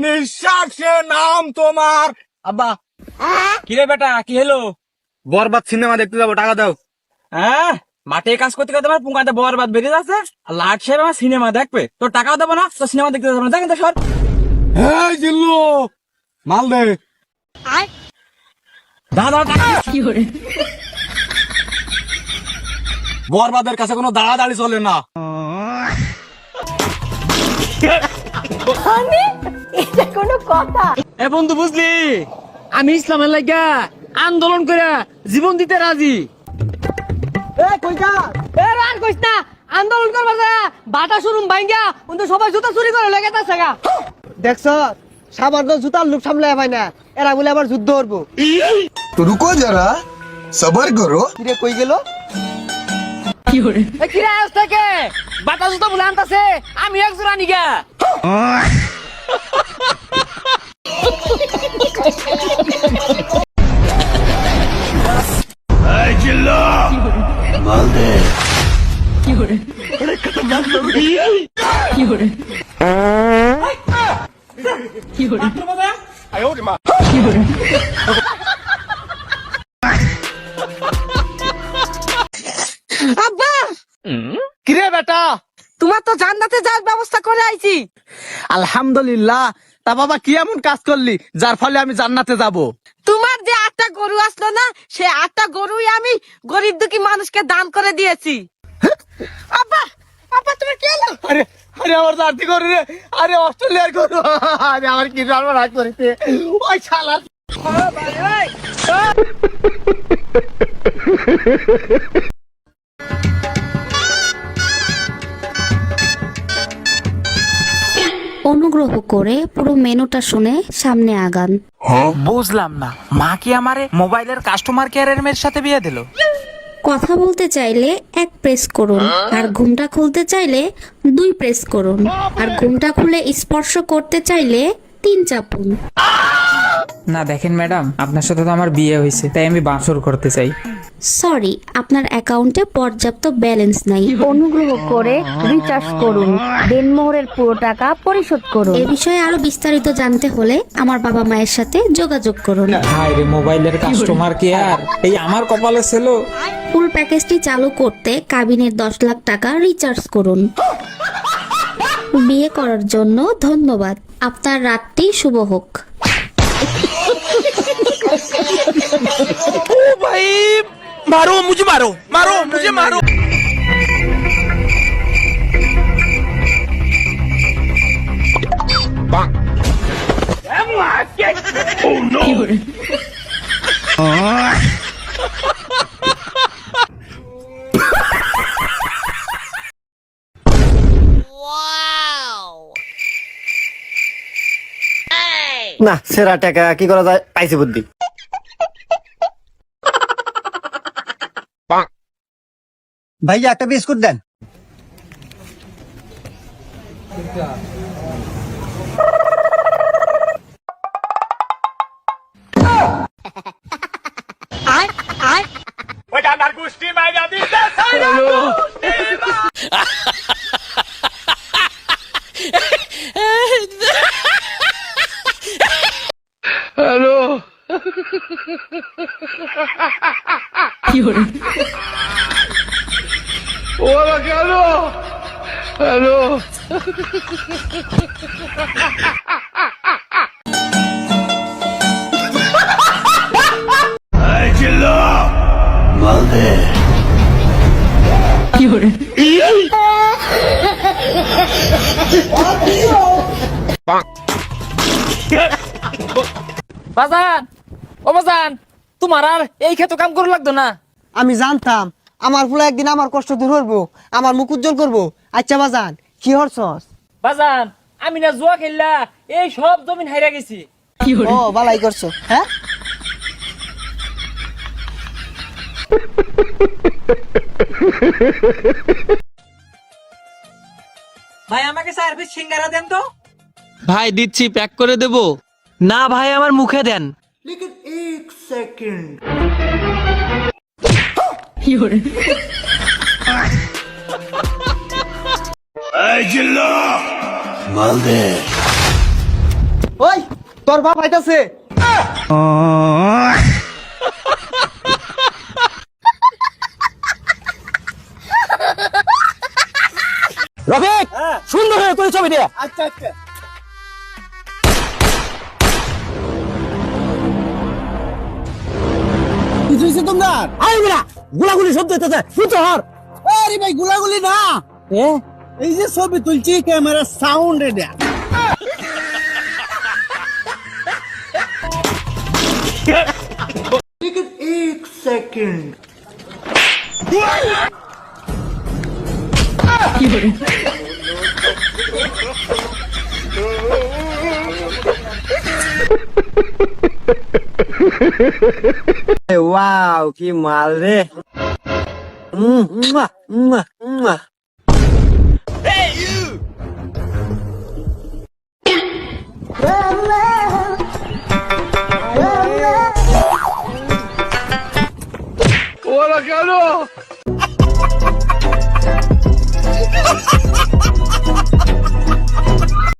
নিঃশ্বাসে নাম তোমার। আব্বা কিরে বেটা, কি হলো? বরবাদ সিনেমা দেখতে যাবো, টাকা দাও। হ্যাঁ, মাঠে কাজ করতে করতে আমার পুঙ্গাতে বরবাদ বেরিয়ে যাচ্ছে, আর লাট সাহেব আমার সিনেমা দেখবে, তোর টাকাও দেবো না, তো সিনেমা দেখতে যাবো না, দেখেন তো সর। হ্যাঁ জিল্লু, মাল দে। দাদা বরবাদের কাছে কোনো দাঁড়াদাঁড়ি চলে না। এটা কোনো কথা? এ বন্ধু, বুঝলি আমি ইসলামের লাগা আন্দোলন করে জীবন দিতে রাজি। আর কইস না, আন্দোলন করবা যা বাটা শুরুম ভাঙ্গা কিন্তু সবাই জুতা চুরি করে লেগে তাছে গা। দেখছ সামান্য জুতার লোক সামলে পাই না, এরা বলে আবার যুদ্ধ করবো। तो रुको जरा सबर करो। কিরে কই গেল? এ কিরা আজ থেকে বাটা জুতা বলে আনতাছে, আমি এক জোড়া নিগা। আব্বা কিরে বেটা? তোমার তো জান্নাতে যাওয়ার ব্যবস্থা করে আইছি। আলহামদুলিল্লাহ। তা বাবা কি এমন কাজ করলি যার ফলে আমি জান্নাতে যাব? তোমার যে 8টা গরু আসলো না, সে 8টা গরুই আমি গরিব দুঃখী মানুষকে দান করে দিয়েছি। আব্বা আব্বা তুমি কি হলো? আরে আরে আমার জাতি গরু রে, আরে অস্ট্রেলিয়ার গরু। আরে আমার কি রান্না রাখ করেছে ওই শালা। অনুগ্রহ করে পুরো মেনুটা শুনে সামনে আগান। বুঝলাম না, মা কি আমারে মোবাইলের কাস্টমার কেয়ারের মেয়ের সাথে বিয়ে দিল? কথা বলতে চাইলে 1 প্রেস করুন, আর ঘুমটা খুলতে চাইলে 2 প্রেস করুন, আর ঘুমটা খুলে স্পর্শ করতে চাইলে 3 চাপুন। না দেখেন ম্যাডাম, আপনার সাথে তো আমার বিয়ে হয়েছে, তাই আমি বাসর করতে চাই। সরি, আপনার অ্যাকাউন্টে পর্যাপ্ত ব্যালেন্স নাই। অনুগ্রহ করে রিচার্জ করুন, দেনমোহরের পুরো টাকা পরিশোধ করুন। এ বিষয়ে আরো বিস্তারিত জানতে হলে আমার বাবা মায়ের সাথে যোগাযোগ করুন। হায় রে, মোবাইলের কাস্টমার কেয়ার, এই আমার কপালে ছিল। ফুল প্যাকেজটি চালু করতে কাবিনের 10 লাখ টাকা রিচার্জ করুন। বিয়ে করার জন্য ধন্যবাদ। আপনার রাতটি শুভ হোক। ভাই মারো মুঝে, মারো মারো মুঝে, মারো। না সেরা টাকা কি করা যায়, পাইছি বুদ্ধি। ভাইয়া একটা বিস্কুট দেন। বাজান ও বাজান, তোমার আর এই ক্ষেত কাম করে লাগতো না। আমি জানতাম আমার ফুলা একদিন আমার কষ্ট দূর করবো, আমার মুখ উজ্জ্বল করবো। আচ্ছা বাজান কি হরছস? বাজান আমি না জুয়া খেললা এই সব জমিন হাইরা গেছি। ও বালাই করছো। হ্যাঁ ভাই আমাকে 4 পিস সিঙ্গারা দেন তো। ভাই দিচ্ছি, প্যাক করে দেব। না ভাই আমার মুখে দেন। ওই তোর বাপ আইতাছে। রফিক সুন্দর হয়ে তুই ছবি দিয়ে। আচ্ছা আচ্ছা। কিছু হয়েছে তোমার? আরে মিরা গুলাগুলি শব্দ হইতেছে ফুটো হর। আরে ভাই গুলাগুলি না, এই যে ছবি তুলছি ক্যামেরা সাউন্ড এটা। ওয়াও কি মাল রে। মুয়া, মুয়া, মুয়া। ওরা কেন